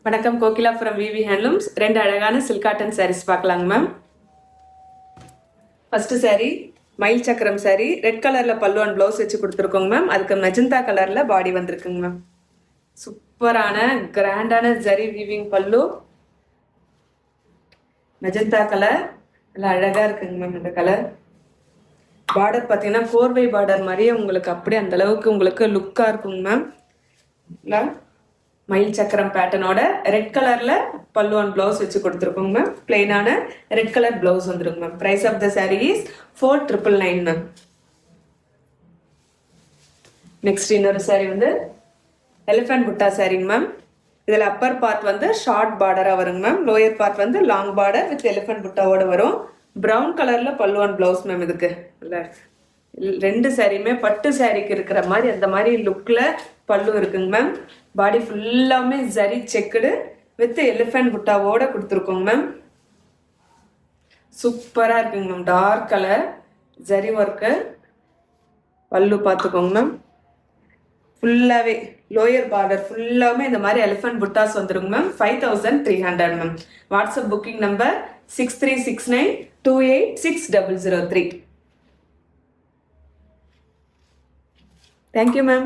வணக்கம், Kokila from V V handlooms. ரெண்டு அழகான சில்க் காட்டன் சாரீஸ் பார்க்கலாங்க மேம். ஃபர்ஸ்ட் சாரீ மயில் சக்கரம் சாரீ, ரெட் கலர்ல பல்லு அண்ட் ப்ளவுஸ் வச்சு கொடுத்துருக்கோங்க மேம். அதுக்கு மெஜந்தா கலர்ல பாடி வந்திருக்குங்க மேம். சூப்பரான கிராண்டான ஜரி வீவிங் பல்லு, மெஜந்தா கலர், நல்லா அழகா இருக்குங்க மேம். இந்த கலர் பார்டர் பார்த்தீங்கன்னா கோர்வை பார்டர் மாதிரியே உங்களுக்கு அப்படியே அந்த அளவுக்கு உங்களுக்கு லுக்காக இருக்குங்க மேம். இல்லை மயில் சக்கரம் பேட்டர்னோட ரெட் கலர்ல பல்லு அண்ட் பிளவுஸ் வச்சு கொடுத்துருக்கோங்க மேம். பிளெயினான ரெட் கலர் பிளவுஸ் வந்துருங்க ma'am. Price of the sari is 4999 ma'am. Next இன்னொரு சாரீ வந்து எலிஃபண்ட் புட்டா சாரீங்க மேம். இதில் அப்பர் பார்ட் வந்து ஷார்ட் பார்டராக வருங்க மேம். லோயர் பார்ட் வந்து லாங் பார்டர் வித் எலிஃபண்ட் புட்டாவோட வரும். ப்ரௌன் கலர்ல பல்லு அண்ட் பிளவுஸ் மேம். இதுக்கு இல்லை ரெண்டு சாரியுமே பட்டு சாரிக்கு இருக்கிற மாதிரி அந்த மாதிரி லுக்ல பல்லு இருக்குங்க மேம். பாடி ஃபுல்லாமே ஜரி செக்குடு வித் எலிஃபண்ட் புட்டாவோட கொடுத்துருக்கோங்க மேம். சூப்பராக இருக்குங்க ma'am. Dark colour zari work pallu பார்த்துக்கோங்க மேம். ஃபுல்லாகவே லோயர் பார்டர் ஃபுல்லாமே இந்த மாதிரி எலிஃபண்ட் புட்டாஸ் வந்துருங்க ma'am. 5300 ma'am. WhatsApp booking number 6369286003. Thank you, ma'am.